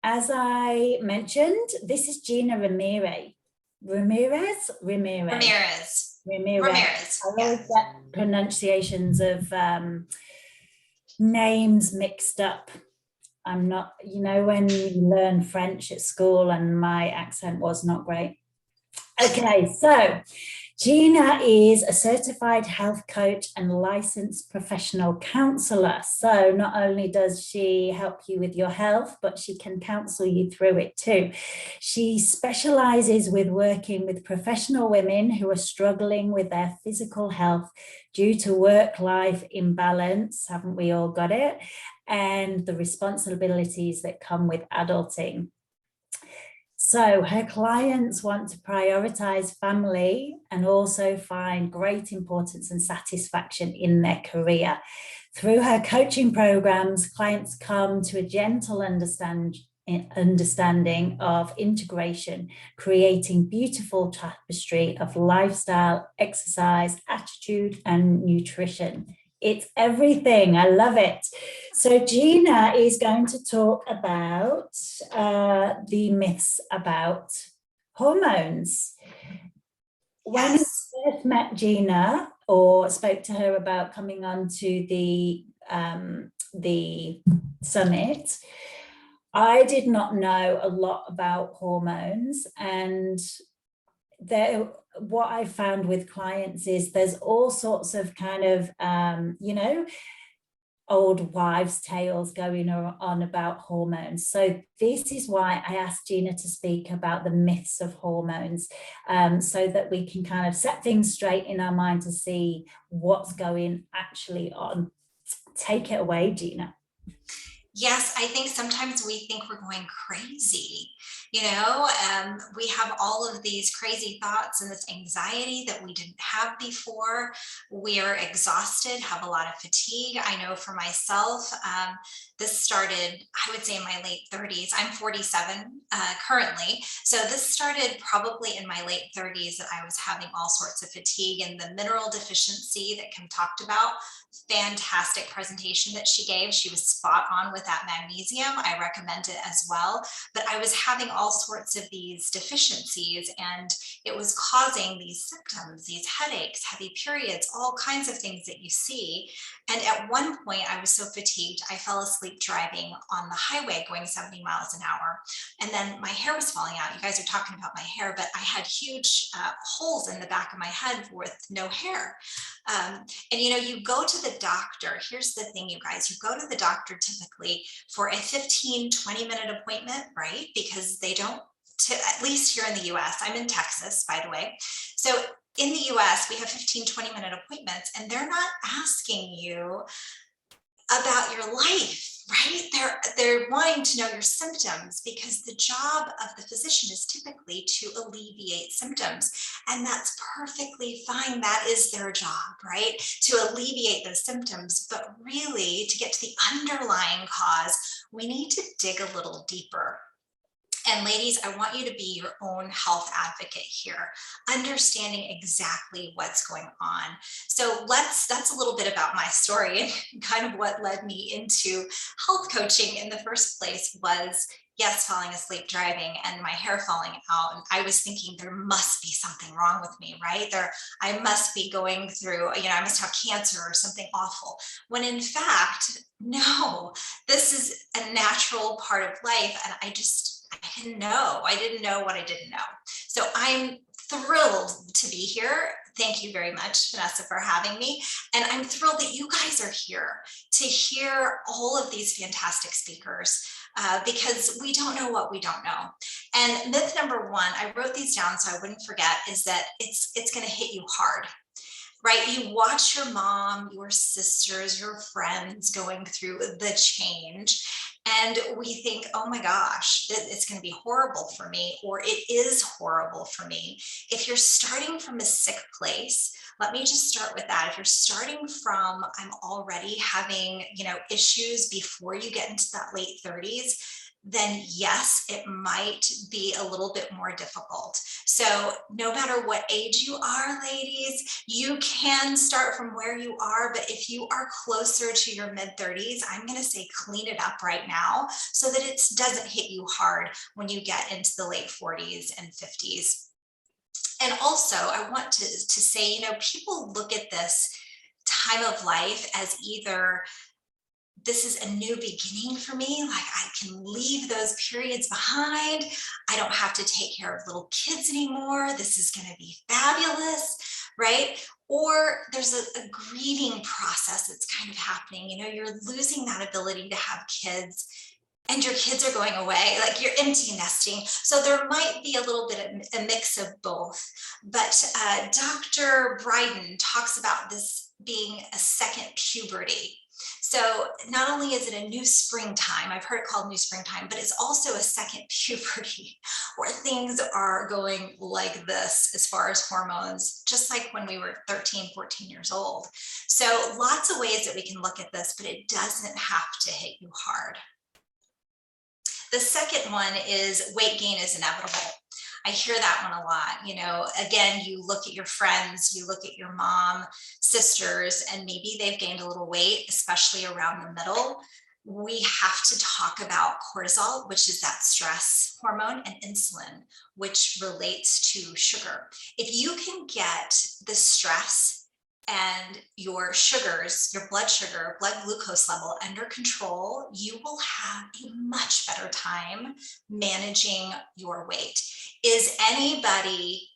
as I mentioned, this is Gina Ramirez. Ramirez. I always get pronunciations of names mixed up. I'm not, when you learn French at school and my accent was not great. Okay, so Gina is a certified health coach and licensed professional counselor. So not only does she help you with your health, but she can counsel you through it too. She specializes with working with professional women who are struggling with their physical health due to work-life imbalance, haven't we all got it? And the responsibilities that come with adulting. So her clients want to prioritize family and also find great importance and satisfaction in their career. Through her coaching programs, clients come to a gentle understanding of integration, creating beautiful tapestry of lifestyle, exercise, attitude, and nutrition. It's everything. I love it. So Gina is going to talk about the myths about hormones. When I first met Gina or spoke to her about coming on to the summit, I did not know a lot about hormones, and what I found with clients is there's all sorts of kind of, old wives' tales going on about hormones. So this is why I asked Gina to speak about the myths of hormones, so that we can kind of set things straight in our mind to see what's going actually on. Take it away, Gina. Yes, I think sometimes we think we're going crazy. We have all of these crazy thoughts and this anxiety that we didn't have before. We're exhausted, have a lot of fatigue. I know for myself, this started, I would say, in my late 30s. I'm 47 currently. So this started probably in my late 30s that I was having all sorts of fatigue, and the mineral deficiency that Kim talked about. Fantastic presentation that she gave. She was spot on with that magnesium. I recommend it as well. But I was having all sorts of these deficiencies, and it was causing these symptoms, these headaches, heavy periods, all kinds of things that you see. And at one point I was so fatigued, I fell asleep driving on the highway going 70 miles an hour. And then my hair was falling out. You guys are talking about my hair, but I had huge holes in the back of my head with no hair. And you go to the doctor. Here's the thing, you guys, you go to the doctor typically for a 15-20 minute appointment, right? Because they don't, at least here in the US, I'm in Texas, by the way. So in the US, we have 15-20 minute appointments, and they're not asking you about your life, right? They're wanting to know your symptoms, because the job of the physician is typically to alleviate symptoms, and that's perfectly fine. That is their job, right? To alleviate those symptoms. But really, to get to the underlying cause, we need to dig a little deeper. And ladies, I want you to be your own health advocate here, understanding exactly what's going on. So that's a little bit about my story, and kind of what led me into health coaching in the first place was, yes, falling asleep driving and my hair falling out. And I was thinking there must be something wrong with me, right? I must be going through, I must have cancer or something awful. When in fact, no, this is a natural part of life. And I didn't know. I didn't know what I didn't know. So I'm thrilled to be here. Thank you very much, Vanessa, for having me. And I'm thrilled that you guys are here to hear all of these fantastic speakers, because we don't know what we don't know. And myth number one, I wrote these down so I wouldn't forget, is that it's going to hit you hard. Right? You watch your mom, your sisters, your friends going through the change, and we think, oh my gosh, it's going to be horrible for me, or it is horrible for me. If you're starting from a sick place, let me just start with that. If you're starting from, I'm already having, issues before you get into that late 30s, then yes, it might be a little bit more difficult. So no matter what age you are, ladies, you can start from where you are, but if you are closer to your mid-30s, I'm going to say clean it up right now so that it doesn't hit you hard when you get into the late 40s and 50s. And also, I want to say, people look at this time of life as either this is a new beginning for me, like I can leave those periods behind. I don't have to take care of little kids anymore. This is going to be fabulous, right? Or there's a grieving process that's kind of happening. You're losing that ability to have kids, and your kids are going away, like you're empty nesting. So there might be a little bit of a mix of both. But Dr. Bryden talks about this being a second puberty. So not only is it a new springtime, I've heard it called new springtime, but it's also a second puberty where things are going like this as far as hormones, just like when we were 13, 14 years old. So lots of ways that we can look at this, but it doesn't have to hit you hard. The second one is weight gain is inevitable. I hear that one a lot. Again, you look at your friends, you look at your mom, sisters, and maybe they've gained a little weight, especially around the middle. We have to talk about cortisol, which is that stress hormone, and insulin, which relates to sugar. If you can get the stress and your sugars, your blood sugar, blood glucose level under control, you will have a much better time managing your weight. Is anybody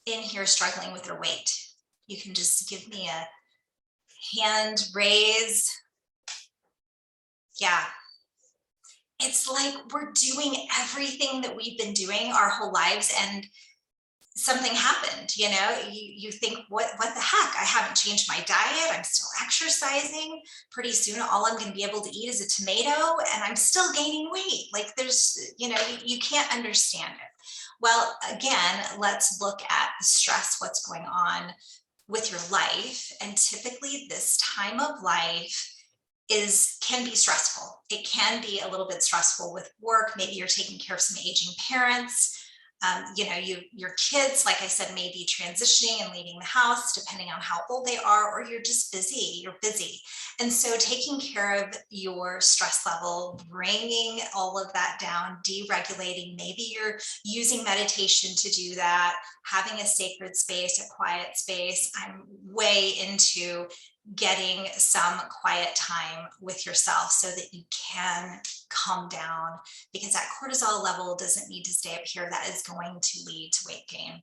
in here struggling with their weight? You can just give me a hand raise. Yeah. It's like we're doing everything that we've been doing our whole lives, and something happened. You think, what the heck? I haven't changed my diet. I'm still exercising. Pretty soon, all I'm going to be able to eat is a tomato, and I'm still gaining weight. Like you can't understand it. Well, again, let's look at the stress, what's going on with your life. And typically this time of life can be stressful. It can be a little bit stressful with work. Maybe you're taking care of some aging parents. Your kids, like I said, may be transitioning and leaving the house depending on how old they are, or you're just busy. You're busy. And so taking care of your stress level, bringing all of that down, deregulating, maybe you're using meditation to do that, having a sacred space, a quiet space. I'm way into getting some quiet time with yourself so that you can calm down, because that cortisol level doesn't need to stay up here. That is going to lead to weight gain.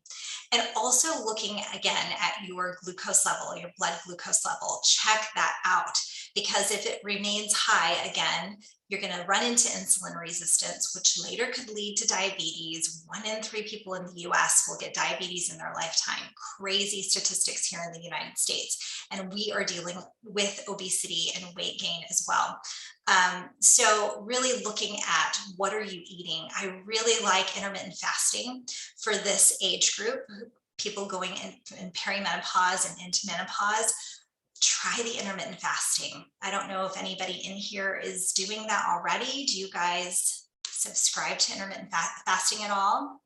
And also looking again at your glucose level, your blood glucose level, check that out, because if it remains high, again, you're going to run into insulin resistance, which later could lead to diabetes. 1 in 3 people in the US will get diabetes in their lifetime. Crazy statistics here in the United States. And we are dealing with obesity and weight gain as well. So really looking at what are you eating. I really like intermittent fasting for this age group, people going in perimenopause and into menopause. Try the intermittent fasting. I don't know if anybody in here is doing that already. Do you guys subscribe to intermittent fasting at all?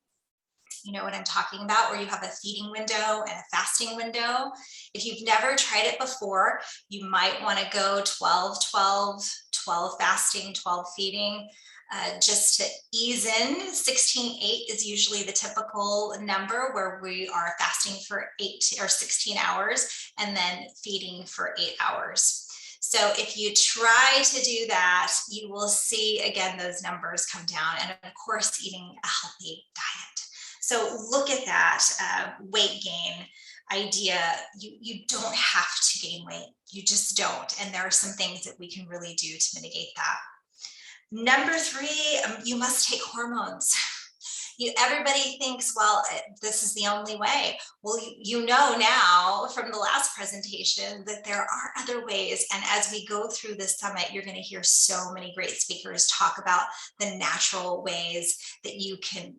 You know what I'm talking about, where you have a feeding window and a fasting window. If you've never tried it before, you might want to go 12, 12, 12 fasting, 12 feeding. Just to ease in. 16-8 is usually the typical number, where we are fasting for 8 or 16 hours and then feeding for 8 hours. So if you try to do that, you will see, again, those numbers come down, and of course, eating a healthy diet. So look at that weight gain idea. You don't have to gain weight. You just don't. And there are some things that we can really do to mitigate that. Number 3, you must take hormones. Everybody thinks, well, this is the only way. Well, you know now from the last presentation that there are other ways. And as we go through this summit, you're going to hear so many great speakers talk about the natural ways that you can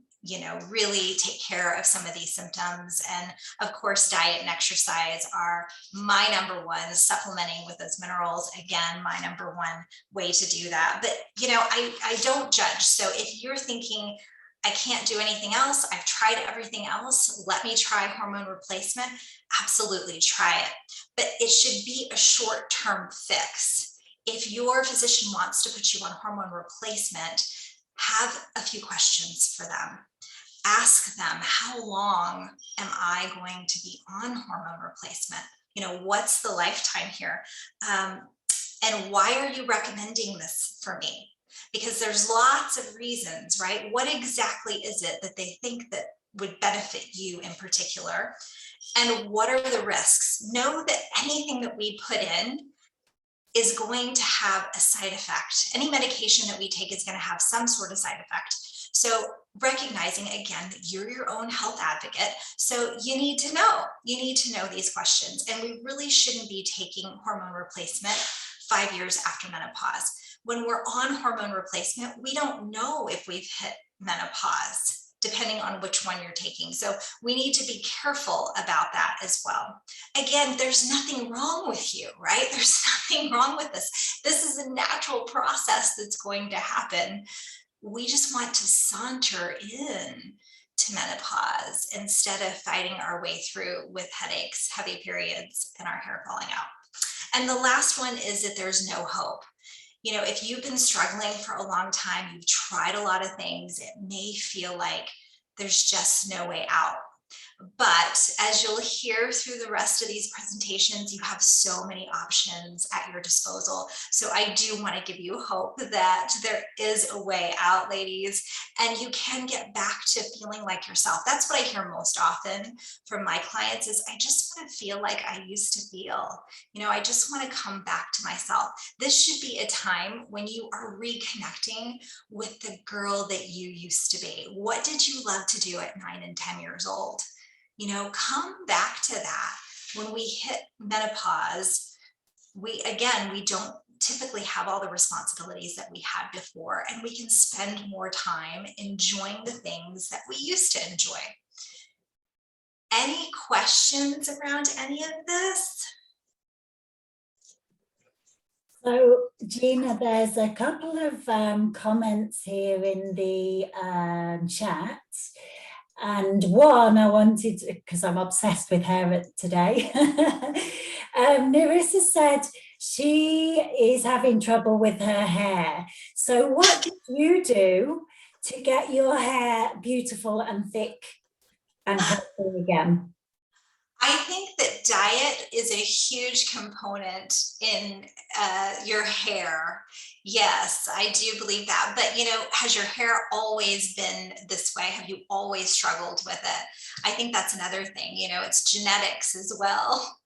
really take care of some of these symptoms. And of course, diet and exercise are my number one. Supplementing with those minerals, again, my number one way to do that. But I don't judge. So if you're thinking, I can't do anything else, I've tried everything else, let me try hormone replacement, absolutely try it. But it should be a short-term fix. If your physician wants to put you on hormone replacement, have a few questions for them. Ask them, how long am I going to be on hormone replacement? What's the lifetime here? And why are you recommending this for me? Because there's lots of reasons, right? What exactly is it that they think that would benefit you in particular? And what are the risks? Know that anything that we put in is going to have a side effect. Any medication that we take is going to have some sort of side effect. So recognizing, again, that you're your own health advocate, so you need to know these questions. And we really shouldn't be taking hormone replacement 5 years after menopause. When we're on hormone replacement, we don't know if we've hit menopause, depending on which one you're taking. So we need to be careful about that as well. Again, there's nothing wrong with you, right? There's nothing wrong with this. This is a natural process that's going to happen. We just want to saunter in to menopause instead of fighting our way through with headaches, heavy periods, and our hair falling out. And the last one is that there's no hope. If you've been struggling for a long time, you've tried a lot of things, it may feel like there's just no way out. But as you'll hear through the rest of these presentations, you have so many options at your disposal. So I do want to give you hope that there is a way out, ladies, and you can get back to feeling like yourself. That's what I hear most often from my clients is, I just want to feel like I used to feel. I just want to come back to myself. This should be a time when you are reconnecting with the girl that you used to be. What did you love to do at 9 and 10 years old? Come back to that. When we hit menopause, we don't typically have all the responsibilities that we had before, and we can spend more time enjoying the things that we used to enjoy. Any questions around any of this? So, Gina, there's a couple of comments here in the chat. And one I wanted, because I'm obsessed with hair today. Narissa said she is having trouble with her hair. So what did you do to get your hair beautiful and thick and healthy again? I think that diet is a huge component in your hair. Yes, I do believe that. But, has your hair always been this way? Have you always struggled with it? I think that's another thing, it's genetics as well.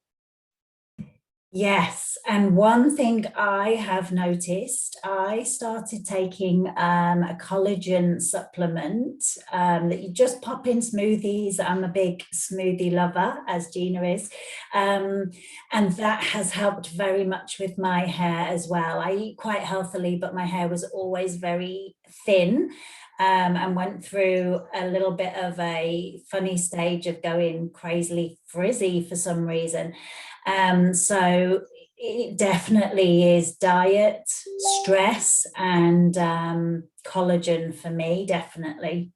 Yes, and one thing I have noticed, I started taking a collagen supplement that you just pop in smoothies. I'm a big smoothie lover, as Gina is, and that has helped very much with my hair as well. I eat quite healthily, but my hair was always very thin. And went through a little bit of a funny stage of going crazily frizzy for some reason. So it definitely is diet, stress, and collagen for me, definitely.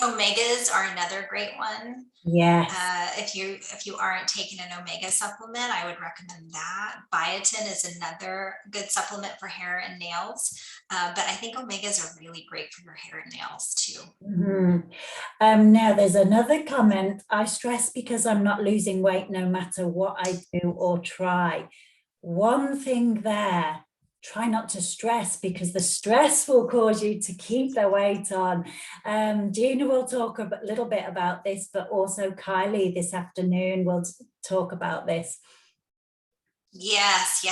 Omegas are another great one. Yes. If you aren't taking an omega supplement, I would recommend that. Biotin is another good supplement for hair and nails. But I think omegas are really great for your hair and nails too. Mm-hmm. Now there's another comment. I stress because I'm not losing weight no matter what I do or try. One thing there, try not to stress because the stress will cause you to keep the weight on. Gina will talk a little bit about this, but also Kylie this afternoon will talk about this. Yes,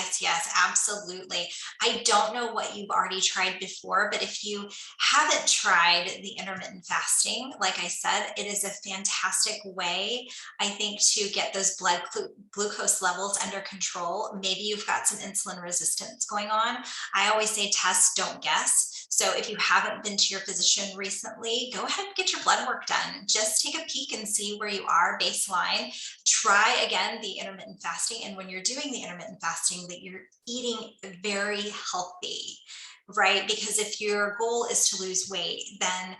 absolutely. I don't know what you've already tried before, but if you haven't tried the intermittent fasting, like I said, it is a fantastic way, I think, to get those blood glucose levels under control. Maybe you've got some insulin resistance going on. I always say test, don't guess. So if you haven't been to your physician recently, go ahead and get your blood work done. Just take a peek and see where you are baseline. Try again the intermittent fasting. And when you're doing the intermittent fasting, that you're eating very healthy, right? Because if your goal is to lose weight, then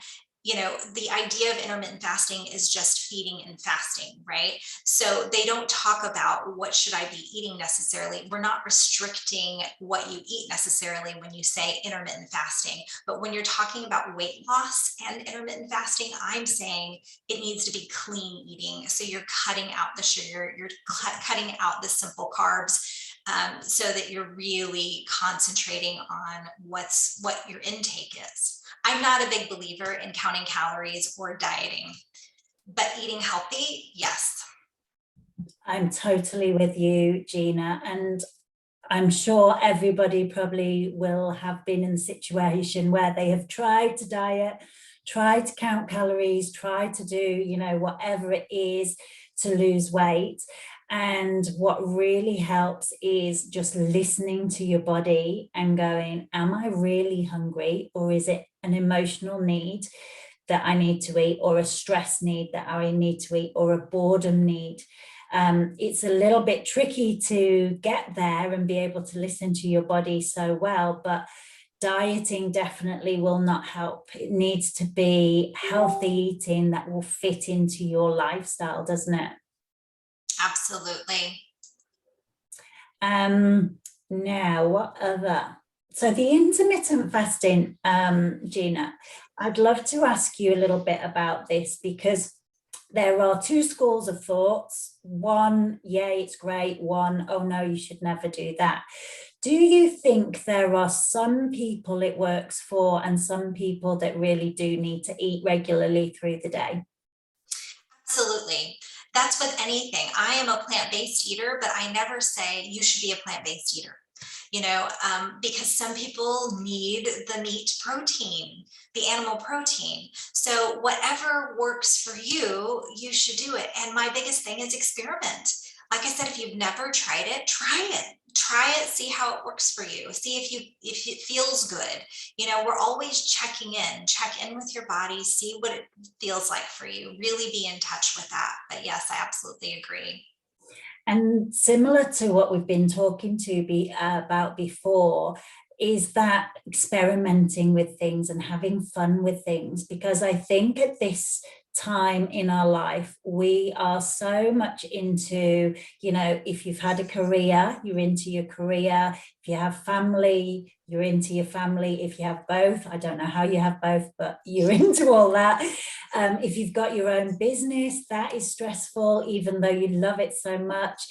the idea of intermittent fasting is just feeding and fasting, right? So they don't talk about what should I be eating necessarily. We're not restricting what you eat necessarily when you say intermittent fasting. But when you're talking about weight loss and intermittent fasting, I'm saying it needs to be clean eating. So you're cutting out the sugar, you're cutting out the simple carbs, so that you're really concentrating on what your intake is. I'm not a big believer in counting calories or dieting, but eating healthy, yes. I'm totally with you, Gina. And I'm sure everybody probably will have been in a situation where they have tried to diet, tried to count calories, tried to do, whatever it is to lose weight. And what really helps is just listening to your body and going, am I really hungry, or is it an emotional need that I need to eat, or a stress need that I need to eat, or a boredom need? It's a little bit tricky to get there and be able to listen to your body so well, but dieting definitely will not help. It needs to be healthy eating that will fit into your lifestyle, doesn't it? Absolutely. Now, what other? So the intermittent fasting, Gina, I'd love to ask you a little bit about this, because there are two schools of thoughts. One, yeah, it's great. One, oh no, you should never do that. Do you think there are some people it works for and some people that really do need to eat regularly through the day? Absolutely. That's with anything. I am a plant-based eater, but I never say you should be a plant-based eater. Because some people need the meat protein, the animal protein. So whatever works for you, you should do it. And my biggest thing is experiment. Like I said, if you've never tried it, try it. Try it, see how it works for you. See if it feels good. We're always check in with your body, see what it feels like for you. Really be in touch with that. But yes, I absolutely agree. And similar to what we've been talking about before, is that experimenting with things and having fun with things. Because I think at this time in our life, we are so much into, if you've had a career, you're into your career. If you have family, you're into your family. If you have both, I don't know how you have both, but you're into all that. If you've got your own business, that is stressful, even though you love it so much.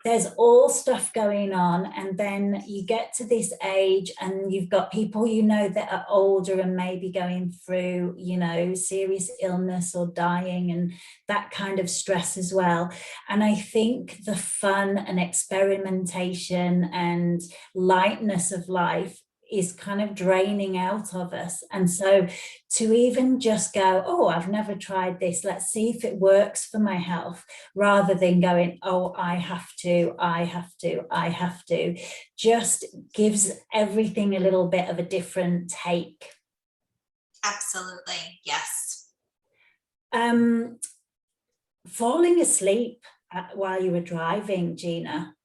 There's all stuff going on. And then you get to this age and you've got people, that are older and maybe going through, serious illness or dying, and that kind of stress as well. And I think the fun and experimentation and lightness of life is kind of draining out of us. And so to even just go, oh, I've never tried this, let's see if it works for my health, rather than going, oh, I have to, just gives everything a little bit of a different take. Absolutely. Yes. Falling asleep while you were driving, Gina,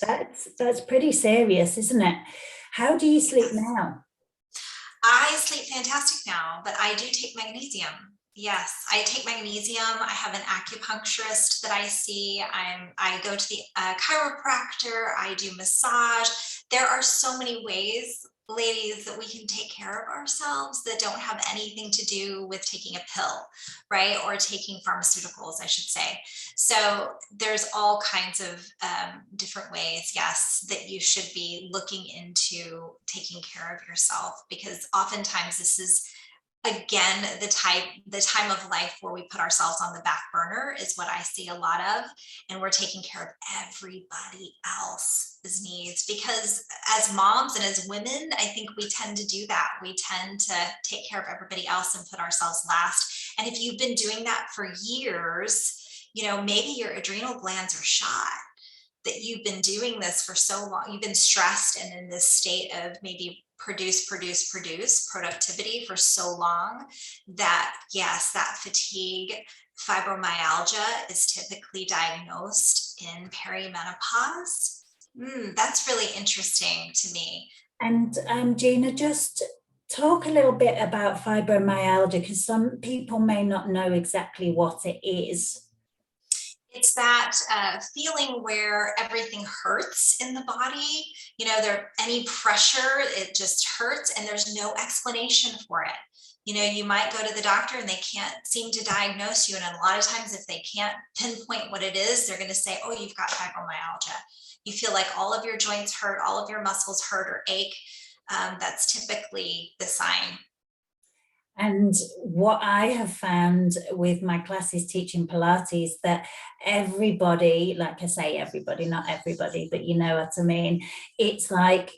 that's pretty serious, isn't it? How do you sleep now? I sleep fantastic now, but I do take magnesium. Yes, I take magnesium. I have an acupuncturist that I see. I go to the chiropractor. I do massage. There are so many ways, ladies, that we can take care of ourselves that don't have anything to do with taking a pill, right? Or taking pharmaceuticals, I should say. So there's all kinds of different ways, yes, that you should be looking into taking care of yourself, because oftentimes this is, again, the time of life where we put ourselves on the back burner is what I see a lot of, and we're taking care of everybody else's needs, because as moms and as women, I think we tend to do that. We tend to take care of everybody else and put ourselves last. And if you've been doing that for years, maybe your adrenal glands are shot, that you've been doing this for so long, you've been stressed and in this state of maybe produce productivity for so long that yes, that fatigue, fibromyalgia is typically diagnosed in perimenopause. That's really interesting to me. And Gina, just talk a little bit about fibromyalgia, because some people may not know exactly what it is. It's that feeling where everything hurts in the body. You know, any pressure, it just hurts, and there's no explanation for it. You know, you might go to the doctor and they can't seem to diagnose you. And a lot of times, if they can't pinpoint what it is, they're going to say, oh, you've got fibromyalgia. You feel like all of your joints hurt, all of your muscles hurt or ache. That's typically the sign. And what I have found with my classes teaching Pilates, that everybody, like I say, everybody, not everybody, but you know what I mean? It's like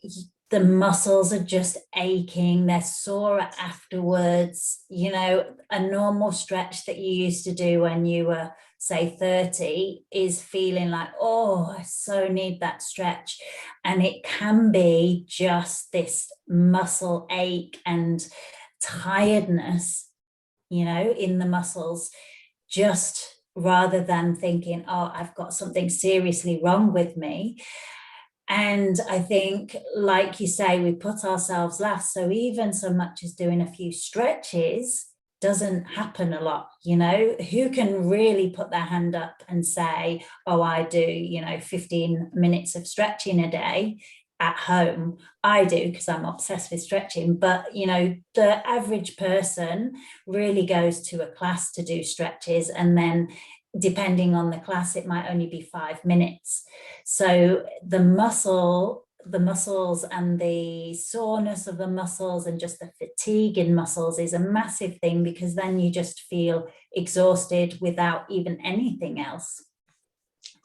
the muscles are just aching, they're sore afterwards. You know, a normal stretch that you used to do when you were, say, 30 is feeling like, oh, I so need that stretch. And it can be just this muscle ache and tiredness, you know, in the muscles, just rather than thinking, oh, I've got something seriously wrong with me. And I think, like you say, we put ourselves last. So even so much as doing a few stretches doesn't happen a lot. You know, who can really put their hand up and say, oh, I do, you know, 15 minutes of stretching a day at home? I do, because I'm obsessed with stretching. But you know, the average person really goes to a class to do stretches, and then depending on the class, it might only be 5 minutes. So the muscles and the soreness of the muscles and just the fatigue in muscles is a massive thing, because then you just feel exhausted without even anything else.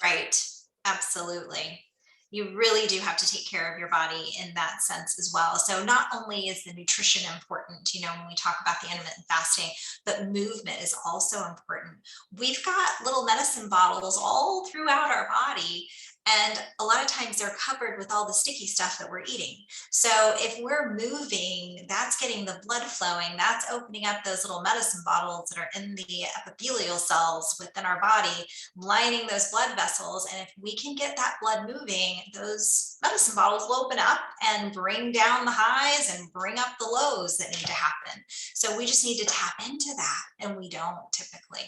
Right. Absolutely. You really do have to take care of your body in that sense as well. So not only is the nutrition important, you know, when we talk about the intermittent fasting, but movement is also important. We've got little medicine bottles all throughout our body, and a lot of times they're covered with all the sticky stuff that we're eating. So if we're moving, that's getting the blood flowing, that's opening up those little medicine bottles that are in the epithelial cells within our body, lining those blood vessels. And if we can get that blood moving, those medicine bottles will open up and bring down the highs and bring up the lows that need to happen. So we just need to tap into that, and we don't typically.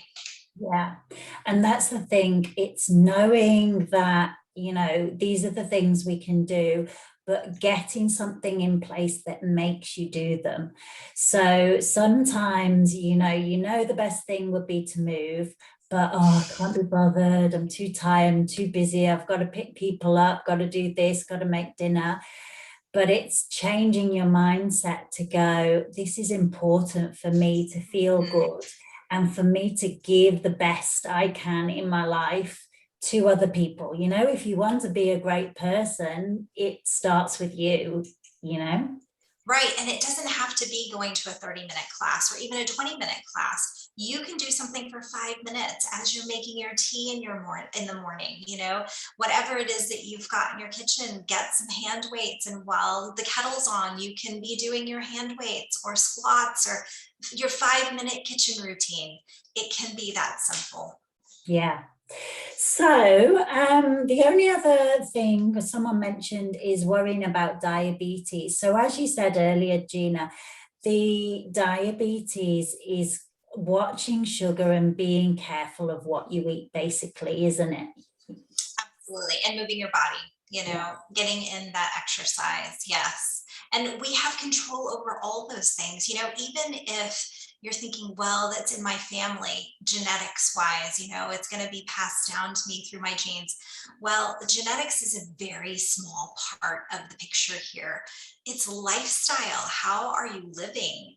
Yeah. And that's the thing. It's knowing that, you know, these are the things we can do, but getting something in place that makes you do them. So sometimes, you know, the best thing would be to move, but oh, I can't be bothered. I'm too tired. I'm too busy. I've got to pick people up, got to do this, got to make dinner. But it's changing your mindset to go, this is important for me to feel good, and for me to give the best I can in my life to other people. You know, if you want to be a great person, it starts with you, you know? Right. And it doesn't have to be going to a 30-minute class or even a 20-minute class. You can do something for 5 minutes as you're making your tea in the morning, you know, whatever it is that you've got in your kitchen, get some hand weights. And while the kettle's on, you can be doing your hand weights or squats or your 5-minute kitchen routine. It can be that simple. Yeah. So the only other thing someone mentioned is worrying about diabetes. So as you said earlier, Gina, the diabetes is watching sugar and being careful of what you eat, basically, isn't it? Absolutely. And moving your body, you know, getting in that exercise. Yes. And we have control over all those things, you know, even if you're thinking, well, that's in my family, genetics wise, you know, it's going to be passed down to me through my genes. Well, genetics is a very small part of the picture here. It's lifestyle. How are you living?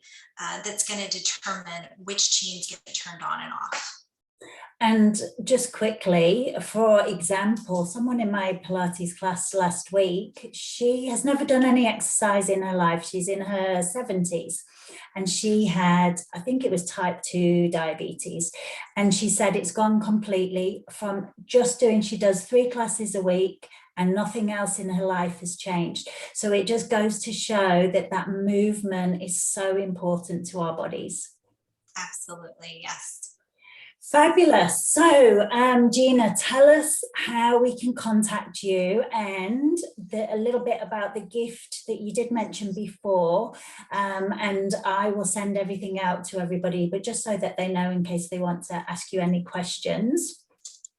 That's going to determine which genes get turned on and off. And just quickly, for example, someone in my Pilates class last week, she has never done any exercise in her life. She's in her 70s, and she had, I think it was type 2 diabetes. And she said it's gone completely from just doing, she does 3 classes a week and nothing else in her life has changed. So it just goes to show that that movement is so important to our bodies. Absolutely, yes. Fabulous. So, Gina, tell us how we can contact you and a little bit about the gift that you did mention before. And I will send everything out to everybody, but just so that they know in case they want to ask you any questions.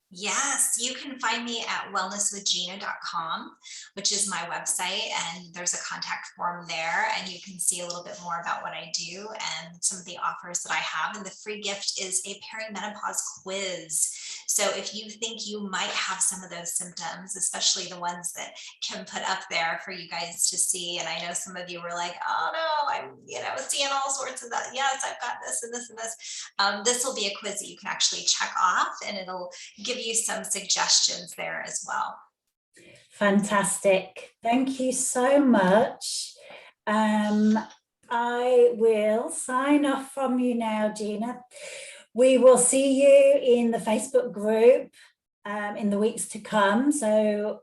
Yes, you can find me at wellnesswithgina.com, which is my website, and there's a contact form there, and you can see a little bit more about what I do and some of the offers that I have. And the free gift is a perimenopause quiz. So if you think you might have some of those symptoms, especially the ones that Kim put up there for you guys to see, and I know some of you were like, oh no, I'm seeing all sorts of that. Yes, I've got this and this and this. This will be a quiz that you can actually check off, and it'll give you some suggestions there as well. Fantastic. Thank you so much. I will sign off from you now, Gina. We will see you in the Facebook group in the weeks to come. So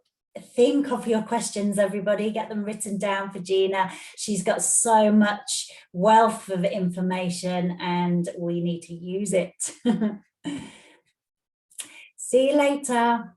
think of your questions, everybody. Get them written down for Gina. She's got so much wealth of information and we need to use it. See you later.